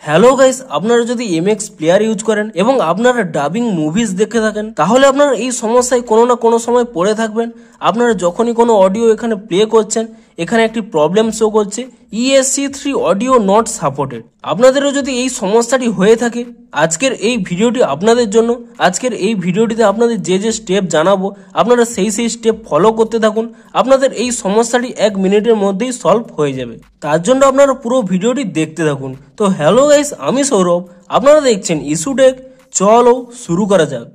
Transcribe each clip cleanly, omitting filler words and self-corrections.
Hello guys, আপনারা যদি MX player use করেন এবং আপনারা ডাবিং মুভিজ দেখে থাকেন তাহলে আপনারা এই সমস্যায় কোনো না কোনো সময় পড়ে থাকবেন। আপনারা যখনই কোনো অডিও এখানে প্লে করছেন এখানে একটি প্রবলেম শো করছে ESC3 অডিও নট সাপোর্টেড। আপনাদেরও যদি এই সমস্যাটি হয়ে থাকে আজকের এই ভিডিওটি আপনাদের জন্য। আজকের এই ভিডিওটিতে আপনাদের যে স্টেপ জানাবো আপনারা সেই স্টেপ ফলো করতে থাকুন। আপনাদের এই সমস্যাটি 1 মিনিটের মধ্যেই সলভ হয়ে যাবে। তার জন্য আপনারা পুরো ভিডিওটি দেখতে থাকুন। তো হ্যালো গাইস, আমি সৌরভ, আপনারা দেখছেন ইস্যু টেক। চলো শুরু করা যাক।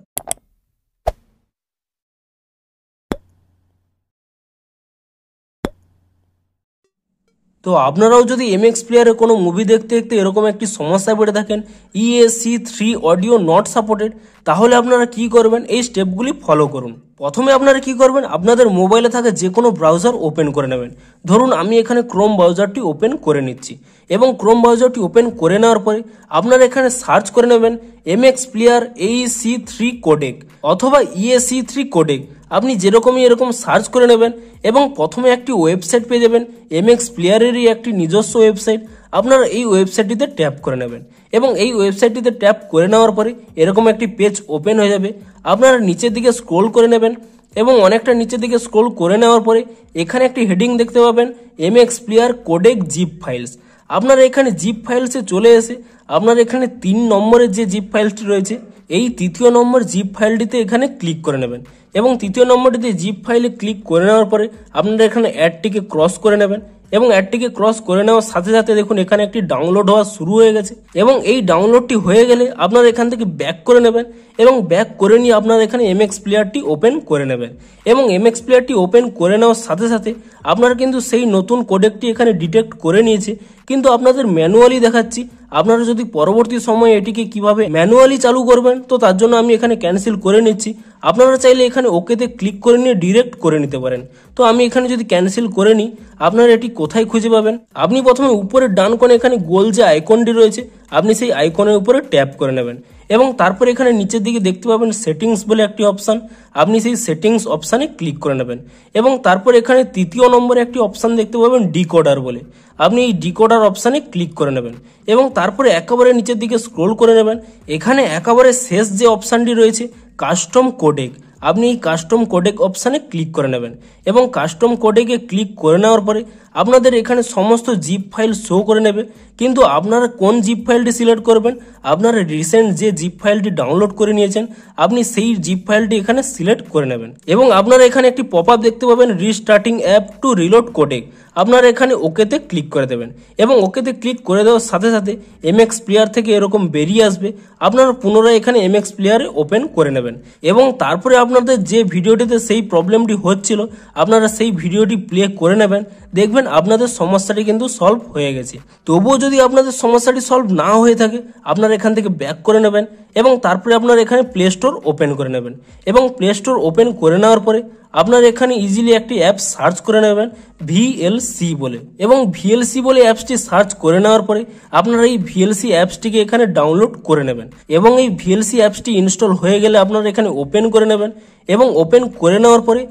তো আপনারাও যদি এমএক্স প্লেয়ারে কোনো মুভি দেখতে দেখতে এরকম একটি সমস্যায় পড়ে থাকেন ESC3 অডিও নট সাপোর্টেড, তাহলে আপনারা কি করবেন এই স্টেপগুলি ফলো করুন। প্রথমে আপনারা কি করবেন, আপনাদের মোবাইলে থাকা যে কোনো ব্রাউজার ওপেন করে নেবেন। ধরুন আমি এখানে ক্রোম ব্রাউজারটি ওপেন করে নিচ্ছি এবং ক্রোম ব্রাউজারটি ওপেন করে নেওয়ার পরে আপনারা এখানে সার্চ করে নেবেন এমএক্স প্লেয়ার ESC3 কোডেক অথবা ESC3 কোডেক। আপনি যেরকমই এরকম সার্চ করে নেবেন এবং প্রথমে একটি ওয়েবসাইট পেয়ে যাবেন এমএক্স প্লেয়ারেরই একটি নিজস্ব ওয়েবসাইট। আপনারা এই ওয়েবসাইটটিতে ট্যাপ করে নেবেন এবং এই ওয়েবসাইটটিতে ট্যাপ করে নেওয়ার পরে এরকম একটি পেজ ওপেন হয়ে যাবে। আপনারা নিচের দিকে স্ক্রোল করে নেবেন এবং অনেকটা নিচের দিকে স্ক্রোল করে নেওয়ার পরে এখানে একটি হেডিং দেখতে পাবেন MX player codec zip files. আপনারা এখানে জিপ ফাইলসে চলে এসে আপনারা এখানে 3 নম্বরের যে জিপ ফাইলটি রয়েছে এই 3য় নম্বর জিপ ফাইলটিতে এখানে ক্লিক করে নেবেন এবং 3য় নম্বরটিতে জিপ ফাইলে ক্লিক করে নেওয়ার পরে আপনারা এখানে অ্যাডটিকে ক্রস করে নেবেন এবং অ্যাডটিকে ক্রস করে নেওয়ার সাথে সাথে দেখুন এখানে একটি ডাউনলোড হওয়া শুরু হয়ে গেছে এবং এই ডাউনলোডটি হয়ে গেলে আপনারা এখান থেকে ব্যাক করে নেবেন এবং ব্যাক করে নিয়ে আপনারা এখানে এমএক্স প্লেয়ারটি ওপেন করে নেবেন এবং এমএক্স প্লেয়ারটি ওপেন করে নেওয়ার সাথে সাথে আপনারা কিন্তু সেই নতুন কোডেকটি এখানে ডিটেক্ট করে নিয়েছে, কিন্তু আপনাদের ম্যানুয়ালি দেখাচ্ছি। আপনারা যদি পরবর্তী সময়ে এটিকে কিভাবে ম্যানুয়ালি চালু করবেন তো তার জন্য আমি এখানে ক্যান্সেল করে নিচ্ছি। আপনারা চাইলে এখানে ওকেতে ক্লিক করে নিয়ে ডিরেক্ট করে নিতে পারেন। তো আমি এখানে যদি ক্যান্সেল করে নিই আপনারা এটি কোথায় খুঁজে পাবেন, আপনি প্রথমে উপরের ডান কোণে এখানে গোল যে আইকনটি রয়েছে আপনি সেই আইকনের উপরে ট্যাপ করে নেবেন এবং তারপর এখানে নিচের দিকে দেখতে পাবেন সেটিংস বলে একটি অপশান। আপনি সেই সেটিংস অপশানে ক্লিক করে নেবেন এবং তারপর এখানে 3য় নম্বরে একটি অপশান দেখতে পাবেন ডিকোডার বলে। আপনি এই ডিকোডার অপশানে ক্লিক করে নেবেন এবং তারপরে একেবারে নিচের দিকে স্ক্রোল করে নেবেন। এখানে একেবারে শেষ যে অপশানটি রয়েছে কাস্টম কোডেক, আপনি এই কাস্টম কোডেক অপশানে ক্লিক করে নেবেন এবং কাস্টম কোডেকে ক্লিক করে নেওয়ার পরে আপনাদের এখানে সমস্ত জিপ ফাইল শো করে নেবে, কিন্তু আপনারা কোন জিপ ফাইলটি সিলেক্ট করবেন, আপনারা রিসেন্ট যে জিপ ফাইলটি ডাউনলোড করে নিয়েছেন আপনি সেই জিপ ফাইলটি এখানে সিলেক্ট করে নেবেন এবং আপনারা এখানে একটি পপ আপ দেখতে পাবেন restarting app two reload codec. আপনারা এখানে ওকেতে ক্লিক করে দেবেন এবং ওকেতে ক্লিক করে দেওয়ার সাথে সাথে এমএক্স প্লেয়ার থেকে এরকম বেরিয়ে আসবে। আপনারা পুনরায় এখানে এমএক্স প্লেয়ারে ওপেন করে নেবেন এবং তারপরে আপনাদের যে ভিডিওটিতে সেই প্রবলেমটি হচ্ছিল আপনারা সেই ভিডিওটি প্লে করে নেবেন। দেখবেন আপনাদের সমস্যাটি কিন্তু সলভ হয়ে গেছে। তবুও যদি আপনাদের সমস্যাটি সলভ না হয়ে থাকে আপনারা এখান থেকে ব্যাক করে নেবেন এবং তারপরে আপনারা এখানে প্লে স্টোর ওপেন করে নেবেন এবং প্লে স্টোর ওপেন করে নেওয়ার পরে আপনারা এখানে ইজিলি একটি অ্যাপ সার্চ করে নেবেন VLC বলে এবং VLC বলে অ্যাপসটি সার্চ করে নেওয়ার পরে আপনারা এই VLC অ্যাপসটিকে এখানে ডাউনলোড করে নেবেন এবং এই VLC অ্যাপসটি ইনস্টল হয়ে গেলে আপনারা এখানে ওপেন করে নেবেন এবং ওপেন করে নেওয়ার পরে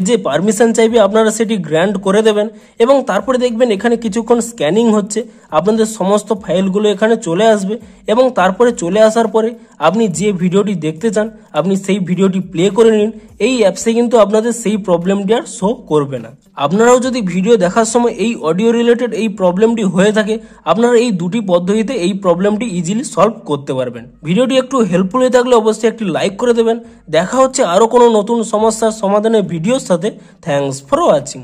যে পারমিশন চাইবে আপনারা সেটি গ্র্যান্ট করে দেবেন এবং তারপরে দেখবেন এখানে কিছুক্ষণ স্ক্যানিং হচ্ছে, আপনাদের সমস্ত ফাইলগুলো এখানে চলে আসবে এবং তারপরে চলে আসার পরে আপনি যে ভিডিওটি দেখতে চান আপনি সেই ভিডিওটি প্লে করে নিন। এই অ্যাপসে কিন্তু আপনাদের সেই প্রবলেমটি আর শো করবে না। আপনারাও যদি ভিডিও দেখার সময় এই অডিও রিলেটেড এই প্রবলেমটি হয়ে থাকে আপনারা এই দুটি পদ্ধতিতে এই প্রবলেমটি ইজিলি সলভ করতে পারবেন। ভিডিওটি একটু হেল্পফুল হয়ে থাকলে অবশ্যই একটি লাইক করে দেবেন। দেখা হচ্ছে আরও কোনো নতুন সমস্যার সমাধানের ভিডিওর সাথে। Thanks for watching.